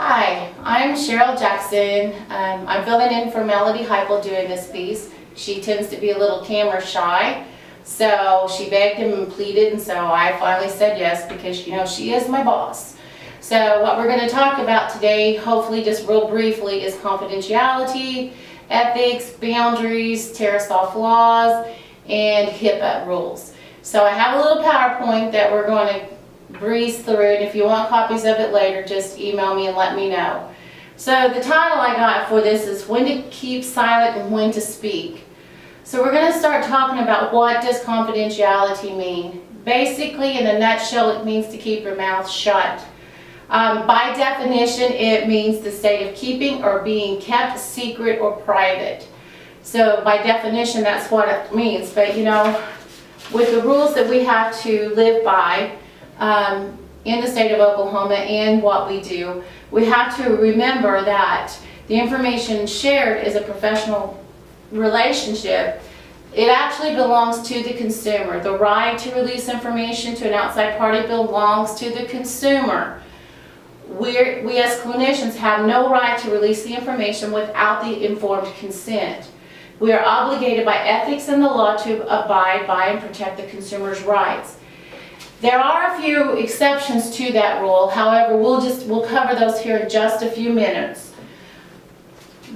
Hi, I'm Cheryl Jackson. I'm filling in for Melody Heupel doing this piece. She tends to be a little camera shy, so she begged and pleaded, and so I finally said yes because, you know, she is my boss. So what we're going to talk about today, hopefully just real briefly, is confidentiality, ethics, boundaries, Tarasoff laws, and HIPAA rules. So I have a little PowerPoint that we're going to breeze through, and if you want copies of it later, just email me and let me know. So the title I got for this is When to Keep Silent and When to Speak. So we're going to start talking about what does confidentiality mean. Basically, in a nutshell, it means to keep your mouth shut. By definition, it means the state of keeping or being kept secret or private. So by definition, that's what it means. But you know, with the rules that we have to live by, in the state of Oklahoma and what we do, we have to remember that the information shared is a professional relationship. It actually belongs to the consumer. The right to release information to an outside party belongs to the consumer. We as clinicians have no right to release the information without the informed consent. We are obligated by ethics and the law to abide by and protect the consumer's rights. There are a few exceptions to that rule. However, we'll cover those here in just a few minutes.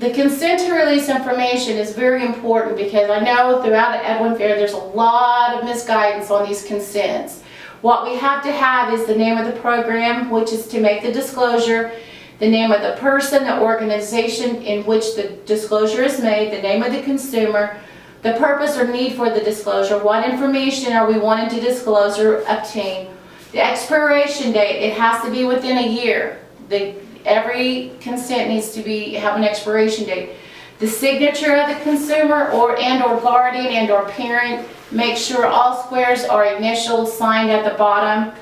The consent to release information is very important because I know throughout Edwin Fair there's a lot of misguidance on these consents. What we have to have is the name of the program, which is to make the disclosure, the name of the person, the organization in which the disclosure is made, the name of the consumer, the purpose or need for the disclosure, what information are we wanting to disclose or obtain, the expiration date, it has to be within a year. Every consent needs to have an expiration date. The signature of the consumer or guardian and or parent, make sure all squares are initialed, signed at the bottom.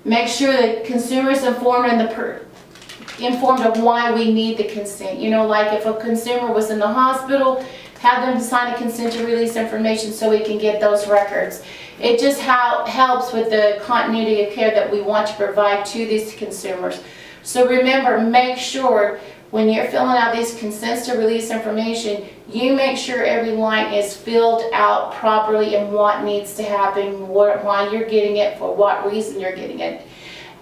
Make sure the consumer is informed of why we need the consent. You know, like if a consumer was in the hospital, have them sign a consent to release information so we can get those records. It just helps with the continuity of care that we want to provide to these consumers. So remember, make sure when you're filling out these consents to release information, you make sure every line is filled out properly and what needs to happen, why you're getting it, for what reason you're getting it,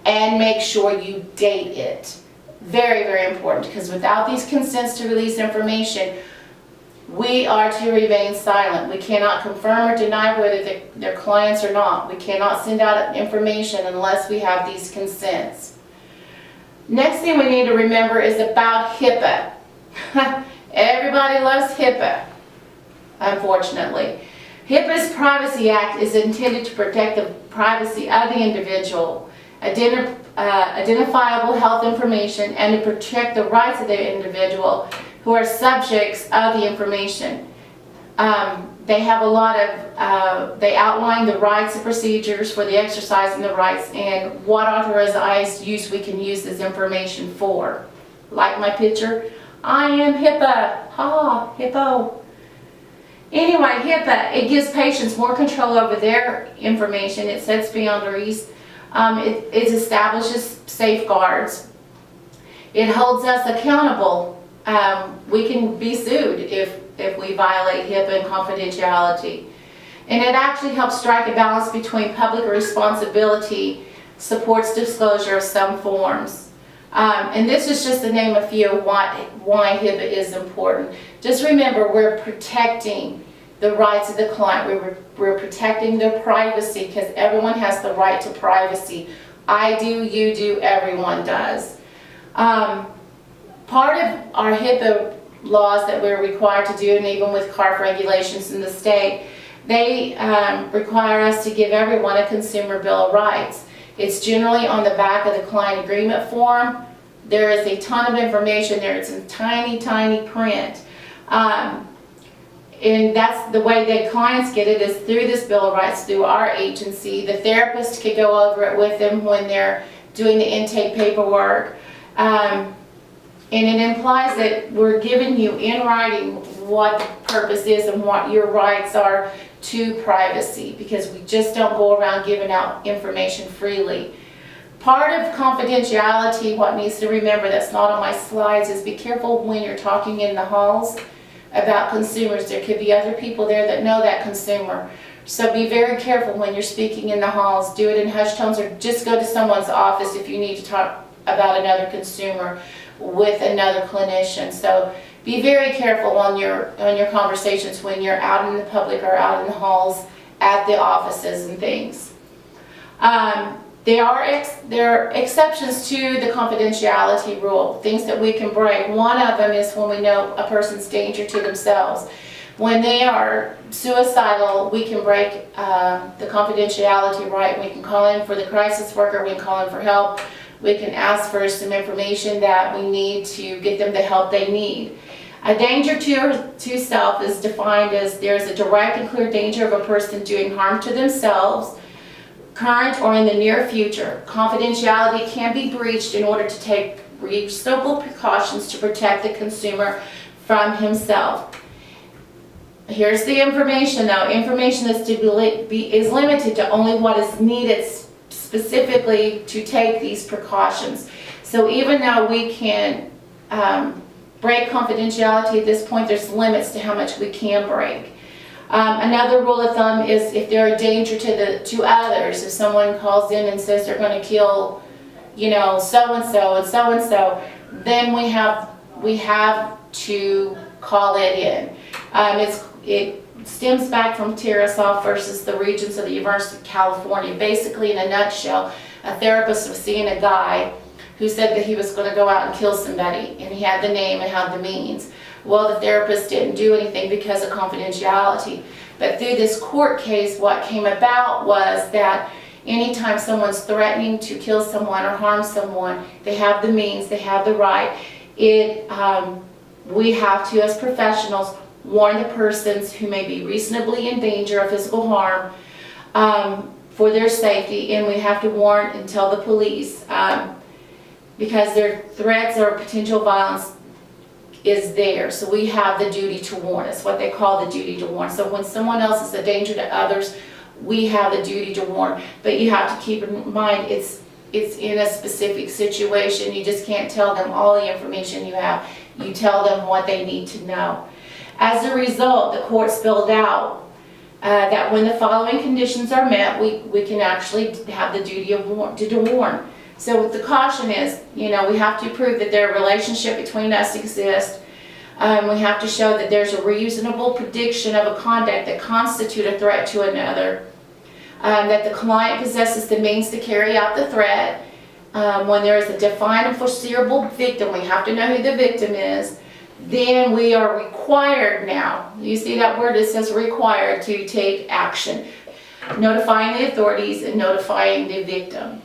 and make sure you date it. Very, very important, because without these consents to release information, we are to remain silent. We cannot confirm or deny whether they're clients or not. We cannot send out information unless we have these consents. Next thing we need to remember is about HIPAA. Everybody loves HIPAA, unfortunately. HIPAA's Privacy Act is intended to protect the privacy of the individual, identifiable health information, and to protect the rights of the individual who are subjects of the information. They have a lot of, they outline the rights and procedures for the exercising the rights and what authorized use we can use this information for. Like my picture, I am HIPAA, ha, hippo. Anyway, HIPAA, it gives patients more control over their information, it sets boundaries, it establishes safeguards, it holds us accountable. We can be sued if we violate HIPAA and confidentiality. And it actually helps strike a balance between public responsibility, supports disclosure of some forms. And this is just to name a few of why HIPAA is important. Just remember, we're protecting the rights of the client. We're protecting their privacy because everyone has the right to privacy. I do, you do, everyone does. Part of our HIPAA laws that we're required to do, and even with CARF regulations in the state, they require us to give everyone a consumer bill of rights. It's generally on the back of the client agreement form. There is a ton of information there. It's in tiny, tiny print. And that's the way that clients get it, is through this bill of rights, through our agency. The therapist could go over it with them when they're doing the intake paperwork. And it implies that we're giving you in writing what the purpose is and what your rights are to privacy, because we just don't go around giving out information freely. Part of confidentiality, what needs to remember that's not on my slides, is be careful when you're talking in the halls about consumers. There could be other people there that know that consumer. So be very careful when you're speaking in the halls. Do it in hushed tones, or just go to someone's office if you need to talk about another consumer with another clinician. So be very careful on your conversations when you're out in the public or out in the halls at the offices and things. There are exceptions to the confidentiality rule, things that we can break. One of them is when we know a person's danger to themselves. When they are suicidal, we can break the confidentiality right. We can call in for the crisis worker, we can call in for help, we can ask for some information that we need to get them the help they need. A danger to self is defined as there's a direct and clear danger of a person doing harm to themselves, current or in the near future. Confidentiality can be breached in order to take reasonable precautions to protect the consumer from himself. Here's the information though. Information is limited to only what is needed specifically to take these precautions. So even though we can break confidentiality at this point, there's limits to how much we can break. Another rule of thumb is if they're a danger to others. If someone calls in and says they're going to kill, so-and-so and so-and-so, then we have to call it in. It stems back from Tarasoff versus the Regents of the University of California. Basically, in a nutshell, a therapist was seeing a guy who said that he was going to go out and kill somebody, and he had the name and had the means. Well, the therapist didn't do anything because of confidentiality. But through this court case, what came about was that anytime someone's threatening to kill someone or harm someone, they have the means, they have the right. We have to, as professionals, warn the persons who may be reasonably in danger of physical harm for their safety, and we have to warn and tell the police because their threats or potential violence is there. So we have the duty to warn. It's what they call the duty to warn. So when someone else is a danger to others, we have the duty to warn. But you have to keep in mind it's in a specific situation. You just can't tell them all the information you have. You tell them what they need to know. As a result, the court spelled out that when the following conditions are met, we can actually have the duty to warn. So the caution is, we have to prove that their relationship between us exists. We have to show that there's a reasonable prediction of a conduct that constitute a threat to another. That the client possesses the means to carry out the threat. When there is a defined and foreseeable victim, we have to know who the victim is. Then we are required now, you see that word, it says required, to take action. Notifying the authorities and notifying the victim.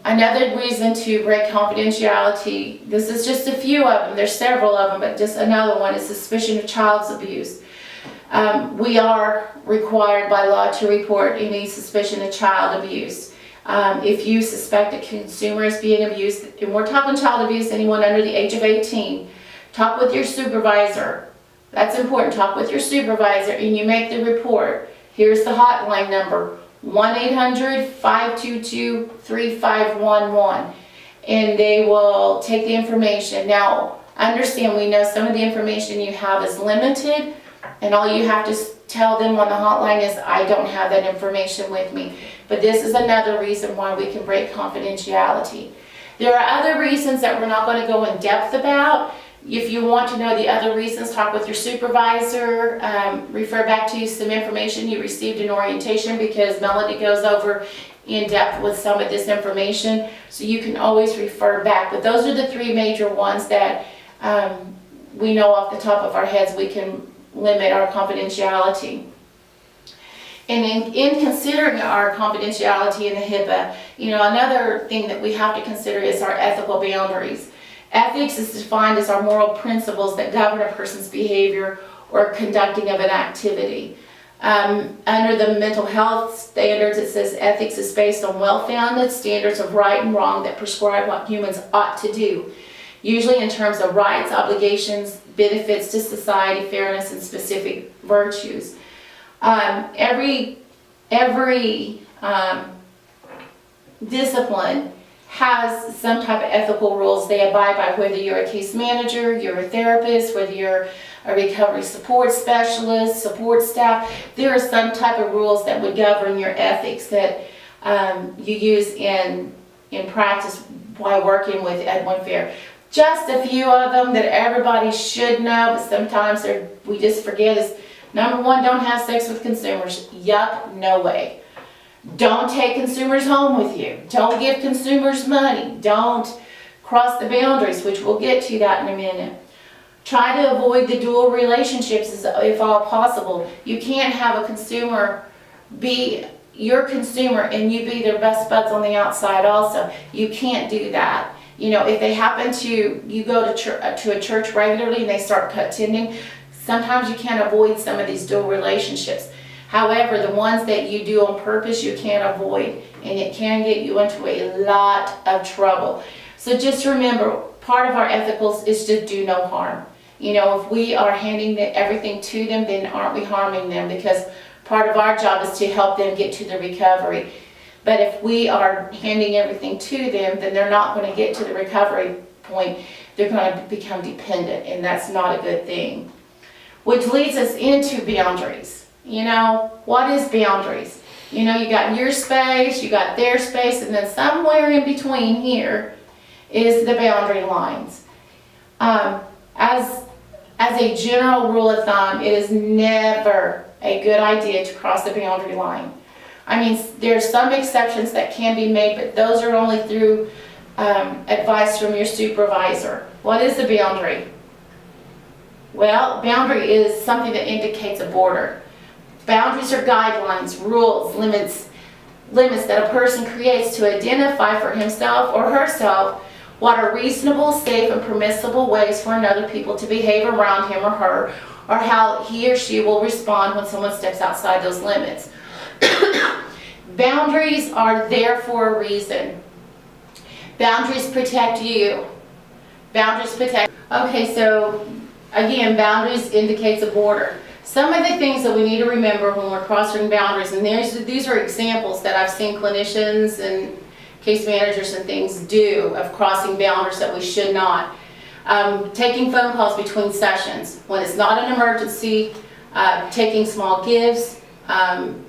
Another reason to break confidentiality, this is just a few of them, there's several of them, but just another one is suspicion of child abuse. We are required by law to report any suspicion of child abuse. If you suspect a consumer is being abused, and we're talking child abuse, anyone under the age of 18, talk with your supervisor. That's important. Talk with your supervisor and you make the report. Here's the hotline number, 1-800-522-3511, and they will take the information. Now, understand, we know some of the information you have is limited, and all you have to tell them on the hotline is, I don't have that information with me. But this is another reason why we can break confidentiality. There are other reasons that we're not going to go in depth about. If you want to know the other reasons, talk with your supervisor, refer back to some information you received in orientation, because Melody goes over in depth with some of this information, so you can always refer back. But those are the three major ones that we know off the top of our heads we can limit our confidentiality. And in considering our confidentiality in the HIPAA, another thing that we have to consider is our ethical boundaries. Ethics is defined as our moral principles that govern a person's behavior or conducting of an activity. Under the mental health standards, it says ethics is based on well-founded standards of right and wrong that prescribe what humans ought to do, usually in terms of rights, obligations, benefits to society, fairness, and specific virtues. discipline has some type of ethical rules they abide by, whether you're a case manager, you're a therapist, whether you're a recovery support specialist, support staff. There are some type of rules that would govern your ethics that you use in practice while working with Edwin Fair. Just a few of them that everybody should know, but sometimes we just forget is, number one, don't have sex with consumers. Yuck, no way. Don't take consumers home with you. Don't give consumers money. Don't cross the boundaries, which we'll get to that in a minute. Try to avoid the dual relationships if all possible. You can't have a consumer be your consumer and you be their best buds on the outside also. You can't do that. You know, if they happen to, you go to a church regularly and they start attending, sometimes you can't avoid some of these dual relationships. However, the ones that you do on purpose, you can't avoid, and it can get you into a lot of trouble. So just remember, part of our ethicals is to do no harm. You know, if we are handing everything to them, then aren't we harming them? Because part of our job is to help them get to the recovery. But if we are handing everything to them, then they're not going to get to the recovery point. They're going to become dependent, and that's not a good thing. Which leads us into boundaries. You know, what is boundaries? You know, you got your space, you got their space, and then somewhere in between here is the boundary lines. As a general rule of thumb, it is never a good idea to cross the boundary line. I mean, there's some exceptions that can be made, but those are only through advice from your supervisor. What is a boundary? Well, boundary is something that indicates a border. Boundaries are guidelines, rules, limits that a person creates to identify for himself or herself what are reasonable, safe, and permissible ways for another people to behave around him or her, or how he or she will respond when someone steps outside those limits. Boundaries are there for a reason. Boundaries protect you. Boundaries protect. Okay, so again, boundaries indicates a border. Some of the things that we need to remember when we're crossing boundaries, and these are examples that I've seen clinicians and case managers and things do of crossing boundaries that we should not. Taking phone calls between sessions when it's not an emergency, taking small gifts,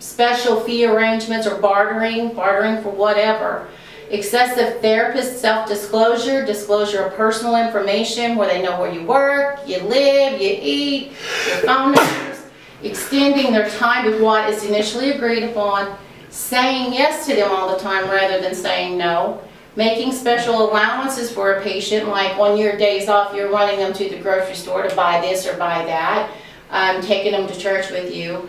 special fee arrangements or bartering for whatever. Excessive therapist self-disclosure, disclosure of personal information where they know where you work, you live, you eat, your phone numbers, extending their time with what is initially agreed upon, saying yes to them all the time rather than saying no, making special allowances for a patient, like on your days off you're running them to the grocery store to buy this or buy that, taking them to church with you,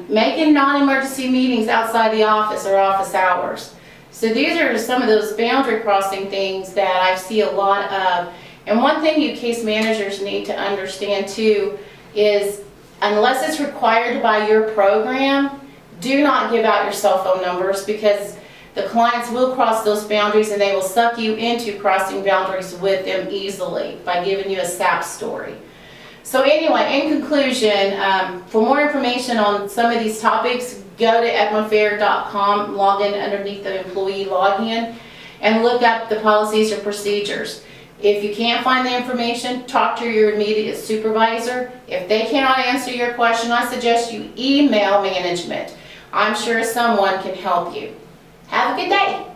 making non-emergency meetings outside the office or office hours. So these are some of those boundary crossing things that I see a lot of. And one thing you case managers need to understand too is, unless it's required by your program, do not give out your cell phone numbers, because the clients will cross those boundaries and they will suck you into crossing boundaries with them easily by giving you a SAP story. So anyway, in conclusion, for more information on some of these topics, go to edwinfair.com, log in underneath the employee login, and look up the policies or procedures. If you can't find the information, talk to your immediate supervisor. If they cannot answer your question, I suggest you email management. I'm sure someone can help you. Have a good day.